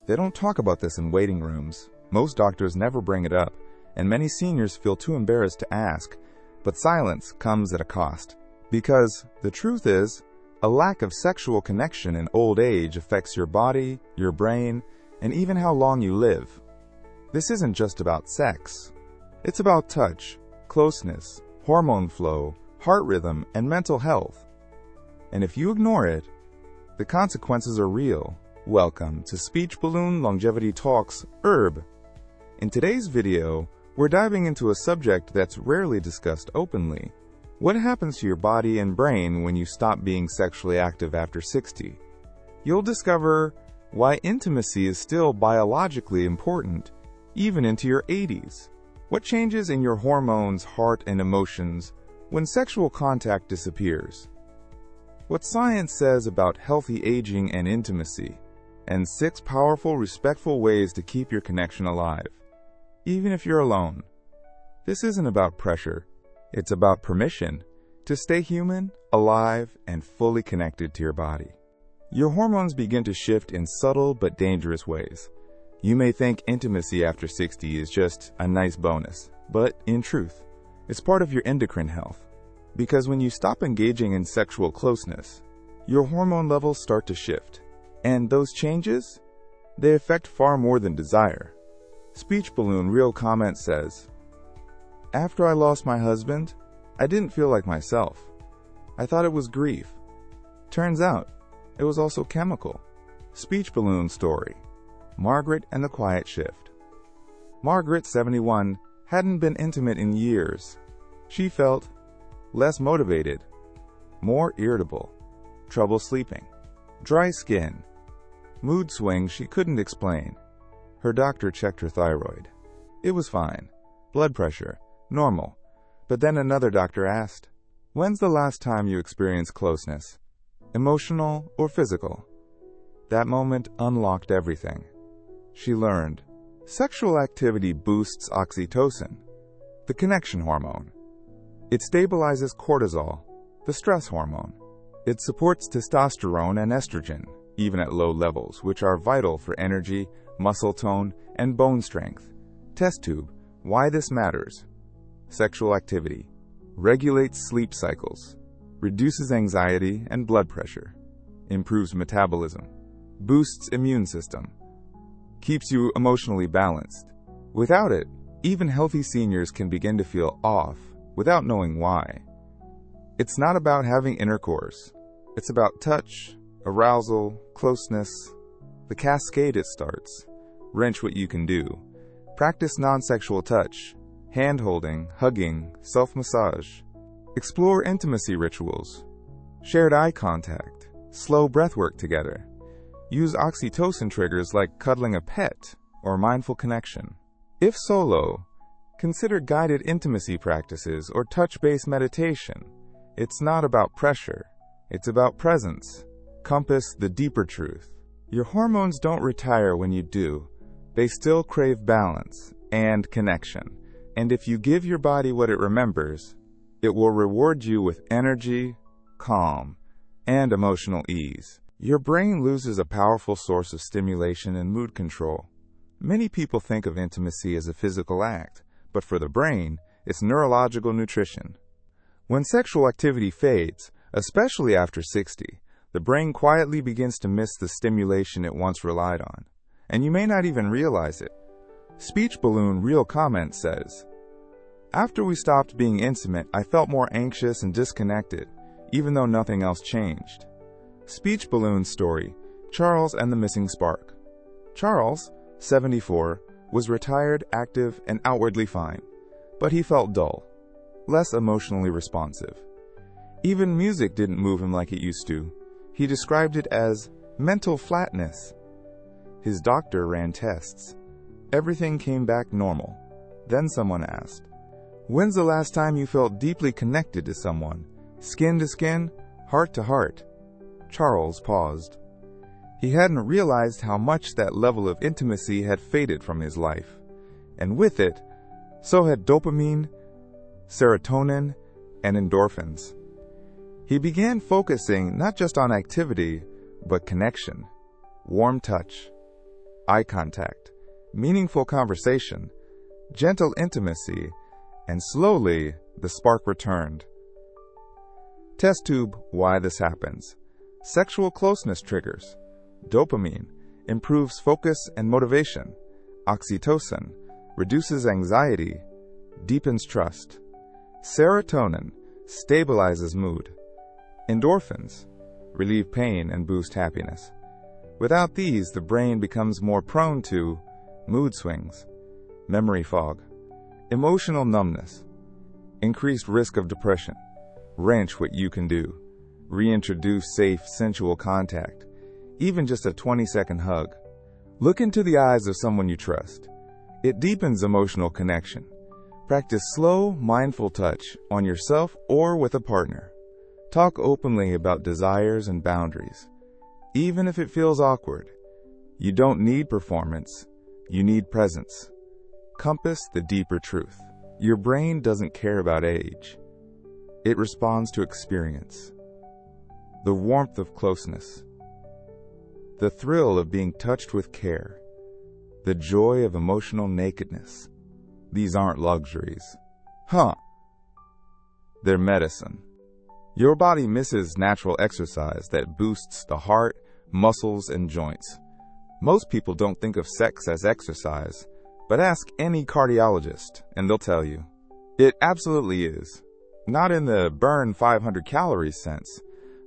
They don't talk about this in waiting rooms. Most doctors never bring it up, and many seniors feel too embarrassed to ask. But silence comes at a cost. Because the truth is, a lack of sexual connection in old age affects your body, your brain, and even how long you live. This isn't just about sex. It's about touch, closeness, hormone flow, heart rhythm, and mental health. And if you ignore it, the consequences are real. Welcome to Speech Balloon Longevity Talks Herb. In today's video, we're diving into a subject that's rarely discussed openly. What happens to your body and brain when you stop being sexually active after 60? You'll discover why intimacy is still biologically important, even into your 80s. What changes in your hormones, heart, and emotions when sexual contact disappears? What science says about healthy aging and intimacy, and 6 powerful, respectful ways to keep your connection alive, even if you're alone. This isn't about pressure. It's about permission to stay human, alive, and fully connected to your body. Your hormones begin to shift in subtle but dangerous ways. You may think intimacy after 60 is just a nice bonus, but in truth, it's part of your endocrine health. Because when you stop engaging in sexual closeness, your hormone levels start to shift. And those changes, they affect far more than desire. Speech Balloon Real Comment says, "After I lost my husband, I didn't feel like myself. I thought it was grief. Turns out, it was also chemical." Speech Balloon Story. Margaret and the Quiet Shift. Margaret, 71, hadn't been intimate in years. She felt less motivated, more irritable, trouble sleeping, dry skin, mood swings she couldn't explain. Her doctor checked her thyroid. It was fine. Blood pressure, normal. But then another doctor asked, "When's the last time you experienced closeness? Emotional or physical?" That moment unlocked everything. She learned sexual activity boosts oxytocin, the connection hormone. It stabilizes cortisol, the stress hormone. It supports testosterone and estrogen, even at low levels, which are vital for energy, muscle tone, and bone strength. Test tube. Why this matters. Sexual activity regulates sleep cycles, reduces anxiety and blood pressure, improves metabolism, boosts immune system, keeps you emotionally balanced. Without it, even healthy seniors can begin to feel off without knowing why. It's not about having intercourse. It's about touch, arousal, closeness, the cascade it starts. Wrench what you can do. Practice non-sexual touch, hand-holding, hugging, self-massage. Explore intimacy rituals, shared eye contact, slow breathwork together. Use oxytocin triggers like cuddling a pet or mindful connection. If solo, consider guided intimacy practices or touch-based meditation. It's not about pressure. It's about presence. Compass the deeper truth. Your hormones don't retire when you do. They still crave balance and connection. And if you give your body what it remembers, it will reward you with energy, calm, and emotional ease. Your brain loses a powerful source of stimulation and mood control. Many people think of intimacy as a physical act, but for the brain, it's neurological nutrition. When sexual activity fades, especially after 60, the brain quietly begins to miss the stimulation it once relied on, and you may not even realize it. Speech Balloon Real Comment says, "After we stopped being intimate, I felt more anxious and disconnected, even though nothing else changed." Speech Balloon Story. Charles and the Missing Spark. Charles, 74, was retired, active, and outwardly fine, but he felt dull, less emotionally responsive. Even music didn't move him like it used to. He described it as mental flatness. His doctor ran tests. Everything came back normal. Then someone asked, "When's the last time you felt deeply connected to someone? Skin to skin, heart to heart?" Charles paused. He hadn't realized how much that level of intimacy had faded from his life. And with it, so had dopamine, serotonin, and endorphins. He began focusing not just on activity, but connection, warm touch, eye contact, meaningful conversation, gentle intimacy, and slowly the spark returned. Test tube why this happens. Sexual closeness triggers. Dopamine improves focus and motivation. Oxytocin reduces anxiety, deepens trust. Serotonin stabilizes mood. Endorphins relieve pain and boost happiness. Without these, the brain becomes more prone to mood swings, memory fog, emotional numbness, increased risk of depression. Wrench what you can do. Reintroduce safe, sensual contact, even just a 20-second hug. Look into the eyes of someone you trust. It deepens emotional connection. Practice slow, mindful touch on yourself or with a partner. Talk openly about desires and boundaries, even if it feels awkward. You don't need performance, you need presence. Compass the deeper truth. Your brain doesn't care about age. It responds to experience. The warmth of closeness. The thrill of being touched with care. The joy of emotional nakedness. These aren't luxuries. They're medicine. Your body misses natural exercise that boosts the heart, muscles, and joints. Most people don't think of sex as exercise, but ask any cardiologist and they'll tell you. It absolutely is. Not in the burn 500 calories sense,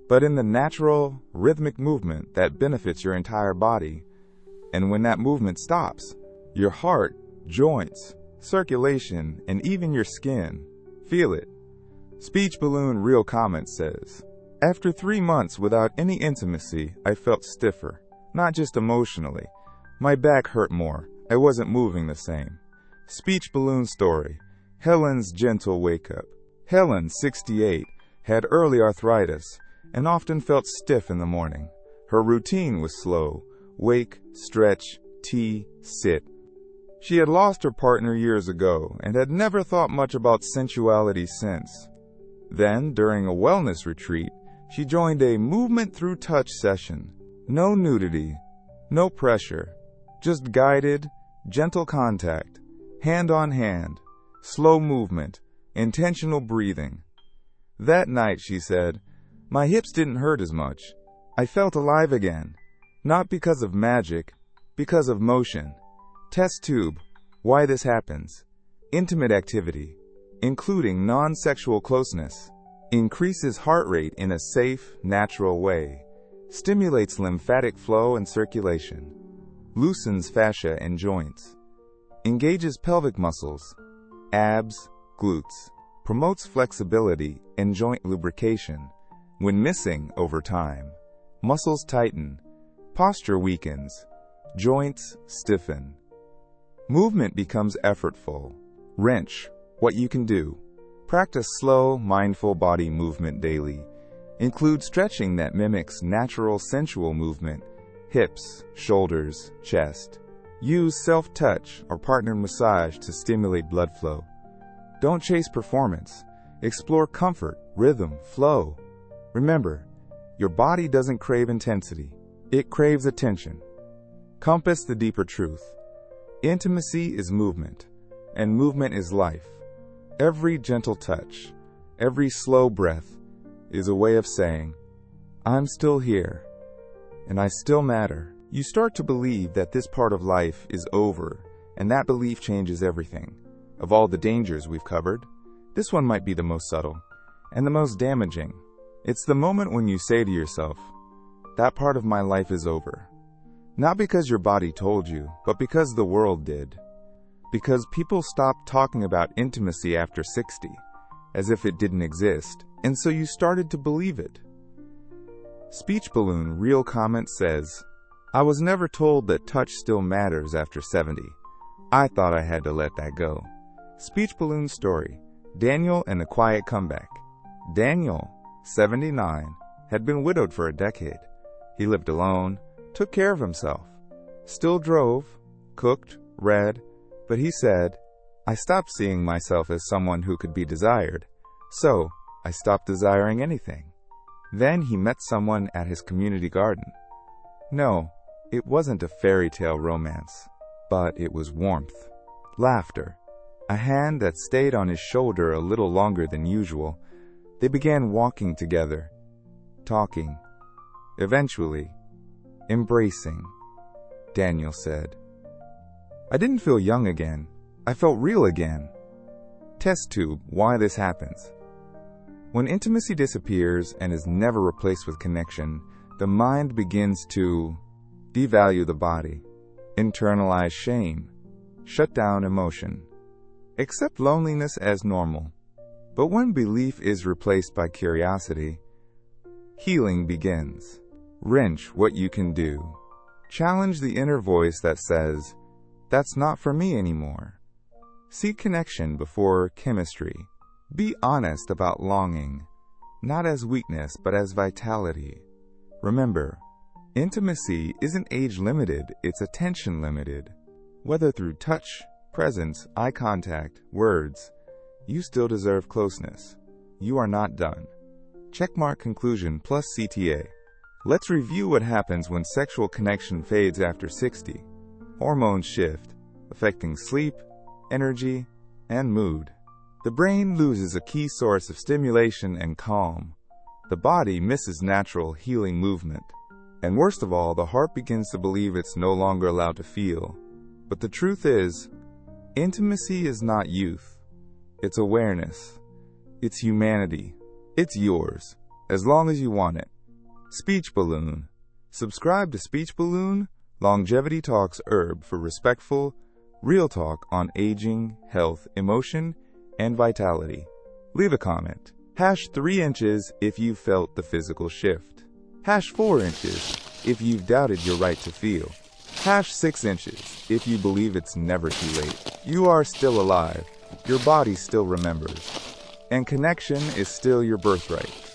but in the natural, rhythmic movement that benefits your entire body. And when that movement stops, your heart, joints, circulation, and even your skin feel it. Speech Balloon Real Comment says, after 3 months without any intimacy, I felt stiffer, not just emotionally. My back hurt more. I wasn't moving the same. Speech Balloon Story, Helen's Gentle Wake Up. Helen, 68, had early arthritis and often felt stiff in the morning. Her routine was slow: wake, stretch, tea, sit. She had lost her partner years ago and had never thought much about sensuality since. Then, during a wellness retreat, she joined a movement through touch session. No nudity, no pressure, just guided, gentle contact, hand on hand, slow movement, intentional breathing. That night, she said, my hips didn't hurt as much. I felt alive again, not because of magic, because of motion. Test tube, why this happens. Intimate activity, including non-sexual closeness, increases heart rate in a safe, natural way, stimulates lymphatic flow and circulation, loosens fascia and joints, engages pelvic muscles, abs, glutes, promotes flexibility and joint lubrication. When missing over time, muscles tighten, posture weakens, joints stiffen. Movement becomes effortful. Wrench what you can do. Practice slow, mindful body movement daily. Include stretching that mimics natural, sensual movement, hips, shoulders, chest. Use self-touch or partner massage to stimulate blood flow. Don't chase performance. Explore comfort, rhythm, flow. Remember, your body doesn't crave intensity. It craves attention. Compass the deeper truth. Intimacy is movement, and movement is life. Every gentle touch, every slow breath is a way of saying, I'm still here, and I still matter. You start to believe that this part of life is over, and that belief changes everything. Of all the dangers we've covered, this one might be the most subtle and the most damaging. It's the moment when you say to yourself, that part of my life is over. Not because your body told you, but because the world did. Because people stopped talking about intimacy after 60, as if it didn't exist, and so you started to believe it. Speech Balloon Real Comment says, I was never told that touch still matters after 70. I thought I had to let that go. Speech Balloon Story, Daniel and the Quiet Comeback. Daniel, 79, had been widowed for a decade. He lived alone, took care of himself, still drove, cooked, read, but he said, I stopped seeing myself as someone who could be desired, so I stopped desiring anything. Then he met someone at his community garden. No, It wasn't a fairy tale romance, but it was warmth, laughter, a hand that stayed on his shoulder a little longer than usual. They began walking together, talking, eventually, embracing. Daniel said, "I didn't feel young again. I felt real again." Test tube, why this happens. When intimacy disappears and is never replaced with connection, the mind begins to devalue the body, internalize shame, shut down emotion, accept loneliness as normal. But when belief is replaced by curiosity, healing begins. Wrench what you can do. Challenge the inner voice that says, "That's not for me anymore." Seek connection before chemistry. Be honest about longing, not as weakness but as vitality. Remember, intimacy isn't age-limited, it's attention-limited. Whether through touch, presence, eye contact, words, you still deserve closeness. You are not done. Checkmark conclusion plus CTA. Let's review what happens when sexual connection fades after 60. Hormones shift, affecting sleep, energy, and mood. The brain loses a key source of stimulation and calm. The body misses natural healing movement. And worst of all, the heart begins to believe it's no longer allowed to feel. But the truth is, intimacy is not youth. It's awareness. It's humanity. It's yours, as long as you want it. Speech Balloon. Subscribe to Speech Balloon, Longevity Talks Herb for respectful, real talk on aging, health, emotion, and vitality. Leave a comment. #3 inches if you felt the physical shift. #4 inches if you've doubted your right to feel. #6 inches if you believe it's never too late. You are still alive. Your body still remembers. And connection is still your birthright.